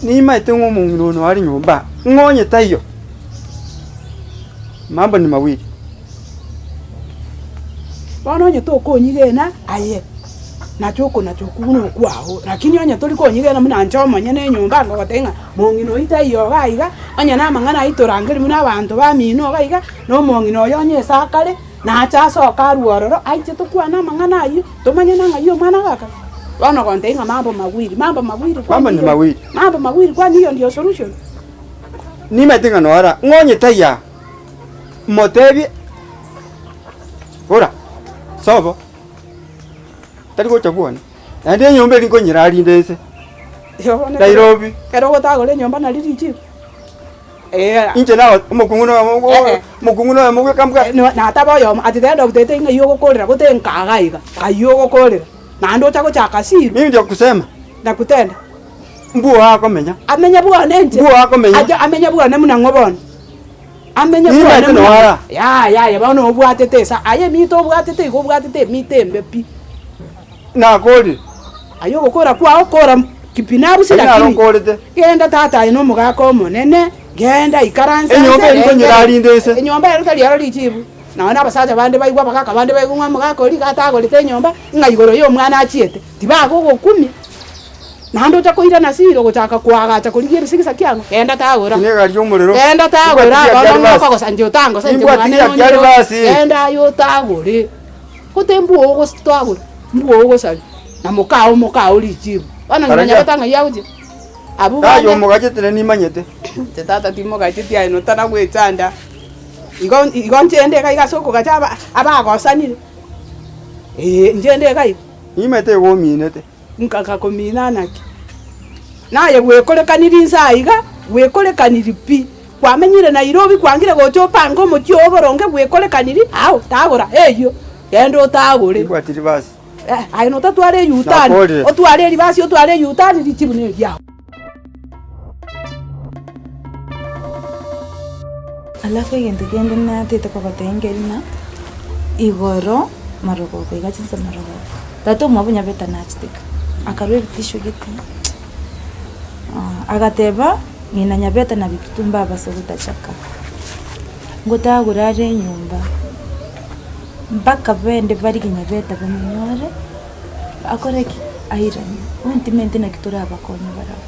Ni maite ng'omuntu no ari nyumba. Ngonye tayo. Mambo ni mawili. Bono nye to konyigena aye. Nachoko kuno kwaho. Lakini onye toli konyigena muna nchoma nyene nyumba ngo gotenga. Mongino itayo gaiga. Onye na mangana itorangeri muna abantu bamino gaiga. No mongino yonye sakale. Na chaso karuororo aije to kwana mangana ayo. Tomanye na ngayo mwana gaka. Bono gotenga mambo mawili. Mambo mawili. Mambo ni mawili. Mambo mawili kwani hiyo ndio solution. Ni maite ngano ara ngonye taya. Motebi. Ora. Sobo. Tari ko chabuana. Ande nyombe ringo nyirari ndese. Nairobi. Kero gotagore nyomba na riri chief. Inje nawo mukunguno amugwe kamka. Na taboyo ati tendo utete nga yogo kolera gotenga gaiga. Ayogo kolera. Na ndo chako chakasiru. Mimi ndio kusema. Na kutenda. Mbuo wako menya. Amenya bwana nje. Mbuo wako menya. Aja amenya bwana muna ngobona. Amenya bwana. Ya bana obwatete sa aye mito obwatete go obwatete mitembe pi. Na kodi. Ayo gukora kwa okora kipinabu silakini. Genda tata ino mugako monene genda ikaranza. Enyombe iko nyirari ndese. Enyombe yari yari chibu. Naona abasaza bande bayigwa bakaka bande bayigwa mugako ri gatago lite nyomba ngayigoro yo mwana achiete. Tibago go 10. Nando chakoira nasiro gutaka kwagacha kuligira sikisa kyango. Genda tagora. Nega ryo muriro. Genda tagora bano ko sanjo tango sanjo mwana. Genda yo tagore. Kutembu ogo stagora. Mbuo sali na mukao lijibu bana nganya batanga yauje abu ayo mugajete ni manyete tata timo gajete ya ino tana gwetanda igon njende kai gasoko gachaba abagosanire njende kai imete go minete nkaka ko minanaki naye gwekorekanira insaiga gwekorekanira pi kwamenyire Nairobi kwangire gochopango muti oboronge gwekorekaniri aho tagora eyo yendo tagore ibwatiri basi ayo no tatware yutani otware libasi otware yutani litibune yao alafu yende gende na tete kwa batengelina igoro maroko kwa gachinsa maroko tato mwabunya beta nachtik akarwe bitisho giti agateba ngina nyabeta na bikitumba basoguta chaka ngota gurare nyumba mpaka bende bari kinyabeta bamenyore akoreki airani untimente na kitura abakonye barabo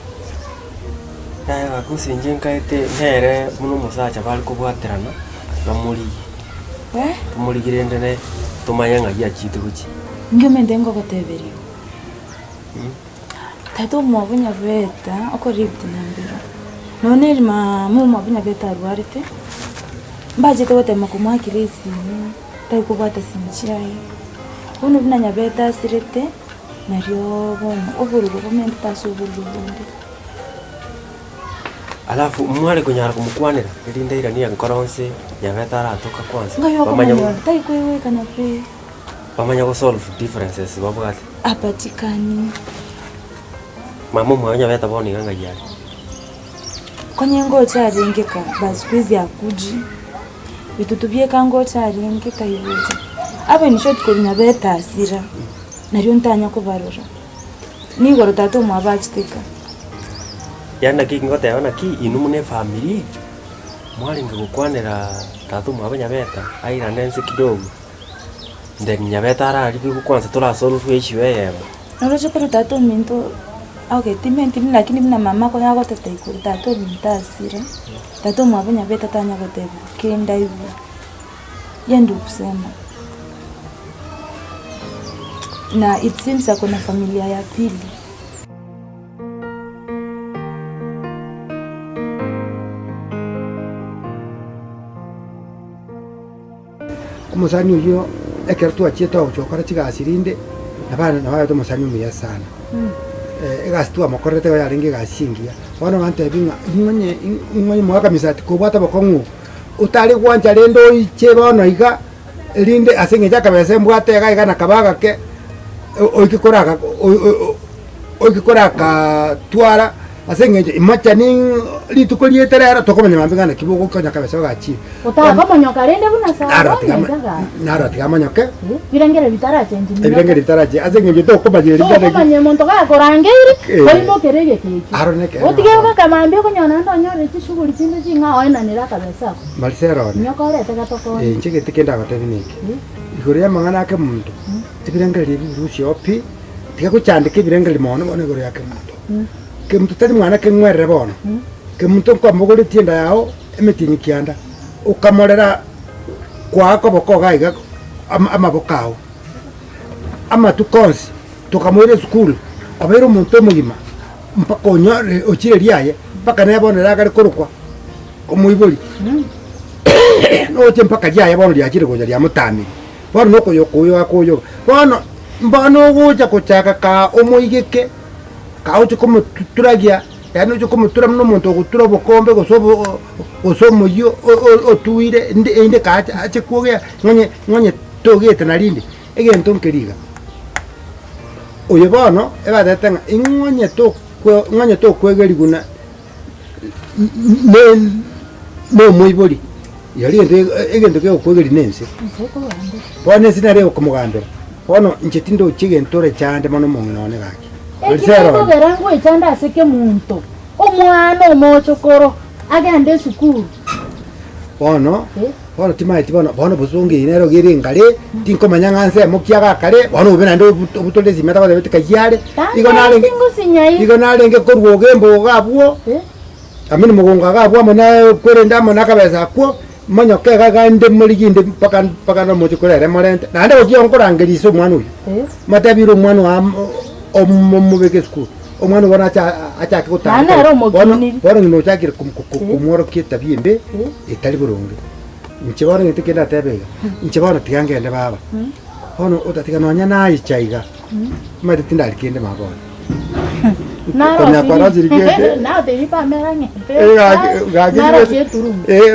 akusinje nkaite ntere muno musacha bali kubwaterana bamuri tumurigire ndene tumanya ngagia chitu kuchi ngimende ngo goteberiyo tato mwabunya beta okoribti nambiro none mu mwabunya beta arwarite mbaje togotema kumwakirisi tai kubata simchai uno binanya beta sirete nario bono oburu komenta subulundi alafu mwale kunyara kumukwanira ilinda irania nkoronse nyabeta aratoka kwanza bamanya tai kwewe kana pe bamanya go solve differences babwate apatikani mama mwanya beta boni ganga yari konyengo charingeka basquizi akuji bitutubye kango charingeka yibuza abe nisho tukonya beta asira nario ntanya kubarura nigoro tato mwabachiteka yana kingote yana ki inumune family mwali ngukwanira tato mwabanya beta aira nense kidogo ndeni nyabeta ara libi kwanza tola solve issue yeye noroje kwa tato minto okay timenti lakini mna mama kwa yako tataikuru tato mintasira tato mwabanya beta tanya gote kenda hivyo yendu kusema na it seems akona familia ya pili umusani uyo ekertu acheta ochokora chigasirinde nabana nabayo umusani umiya sana egastua mokorete yaringe gasingia wana bante binga ngwenye mwaka misati kubata bakongu utali kwanja rendo iche bono iga rinde asenge jaka bese mbwate ga na kabaga ke oikikoraga twara Asenge imacha ni lituko lieterera tokomanya mambingana kibugo konya kabesa gachi. Utakomonyoka rende buna sawa. Naro tigamanyoke. Birengere bitaraje njini. Birengere bitaraje asenge nje tokomanya litaraje. Tokomanya muntu gakorangeire. Kolimo kerege kiki. Aroneke. Otigeuka kamambia konyona ndo nyore chishuguli chinde chinga oina nira kabesa. Malsero. Nyokorete gatoko. Nchike tikenda goteviniki. Iguria mangana ake muntu. Ibirengere birushi opi. Tikakuchandike ibirengere mono bone gore yake muntu. Ke muntu tari mwana ke ngwerre bono. Ke muntu kwa muguri tienda yao emetinyi kianda. Ukamorera kwa boko gaiga amabokao. Ama tukonsi tukamwire school. Abero muntu mugima. Mpaka onyore ochire riaye mpaka nebonera gari kurukwa. Omuiburi. No che mpaka riaye bono riachire goja ria mutami. Bono noko yokuyo akoyo. Bono mbano goja kuchaka ka omuigeke. Kaucho como tuturagia, ya no yo como tura no monto gutura bokombe gosomo yo o tuire inde ka ache kuogia nganye togete na lindi ege ntonkeriga oye bono eba detanga inganye to kwegeri guna no moibori yali ege ntoke kwegeri nense bone sinare okumugandora bono nchetindo chige ntore chande mano mongone gaki Ekiko gerango ichanda aseke muntu. Omwana omochokoro agende sukuru. Bono timaiti bono busonge inero giringale tinko manyanganse mokiaga kale bono ubena ndo ubutolezi meta bade kayale igo nalenge korwo gembo gabwo amini mugonga gabwo mona kwerenda mona kabeza kwa manyoke gagande muliginde paka no mochikorere morente nande okionkorangeriso omwana uyu matabiro omwana wa omubeke school omwana bona acha kutanga bona ngino chakire kumoro kitabiembe itali burungi nchibona ngitikenda tebega nchibona tigangende baba hono utatikana nyana ichaiga mari tindali kende mabona na parazi rigende na deripa meranye gagi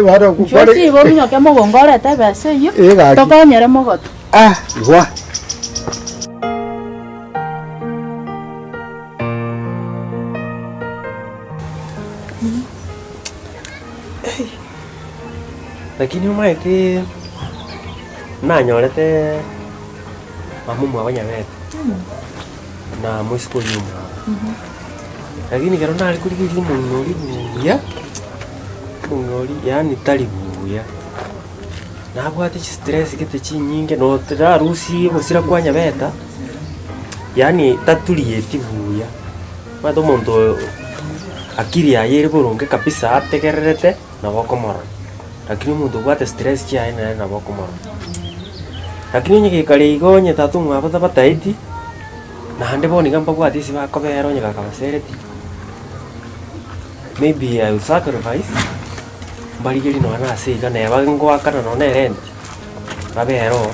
baro kupare si bo minyoke mogongore tebese yo tokonyere mogoto wa lakini umaete nanyorete mamumu abanyabete na musiko nyuma lakini kero nali kuligiri munori buya yani tali buya nabwate stress kete chinyinge no tararusi gusira kwanya beta yani tatuliye tibuya mato muntu akiri yayeri burunge kabisa ategererete na bokomora lakini muntu gwate stress kia ina na bokomora lakini nyike kale igonye tatu mwabata bataiti na hande boni gamba gwate si bakobero nyika kabasereti maybe I will sacrifice barigeri no na sega na yabango akana no nerent babero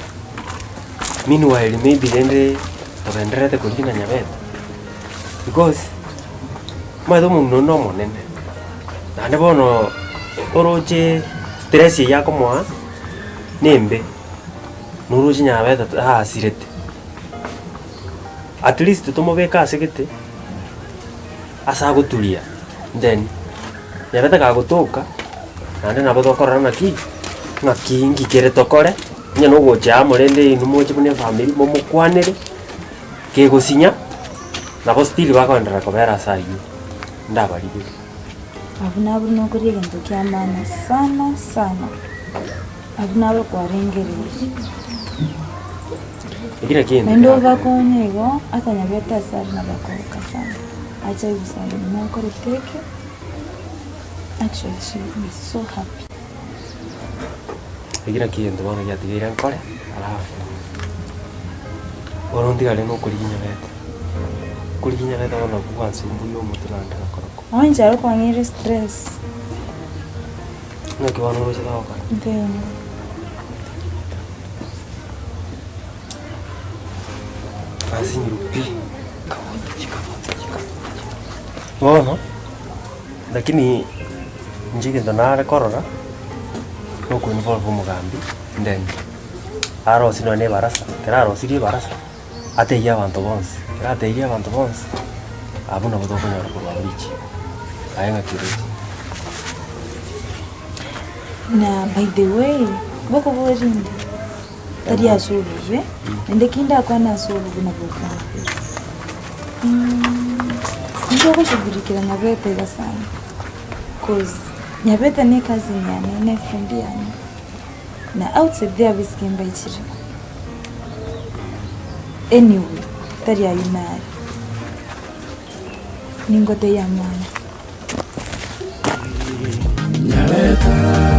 meanwhile maybe dende tobenderete kujina nyabeta because maito muno no monene nande bono oroche stress yako mwa nembe nuruji nyabeta asirete at least tomobeka asegete asa gutulia then nyabeta gagutuka nande nabo tokora naki ngikere tokore nya no gocha morende numuche bune family momukwanere ke gosinya nabo still bakondera kobera sayi ndabarige abunabo no kuriga ndo kyamana sana abunabo kwarengereje ikira kintu ndo bakonyego atanya beta sari na bakoka sana acha yusali na koroteke actually she is so happy ikira kintu bana yatigira nkore alafu orundi gale no kuriginya beta kuriginya beta bana kuwansi mbuyo mutunanda koroko onja ko ngire stress no ke wano roje dawa then asi nyirupi bueno lakini njige ndonare korora no ku involve mugambi then aro sino ne barasa keraro siri barasa ate ya bantu bonse ate ya bantu bonse abuna bodo kunyara kurwa bichi ayenga kireti na by the way boko borinde tari asubwe ende kinda kwa na asubwe na boka ndio kushughulikia Nyabete sana cause Nyabete ni kazi nyane ne friend yani na outside there biskimba ichiri anyway tari ayunari ningote ya mwana Nyabete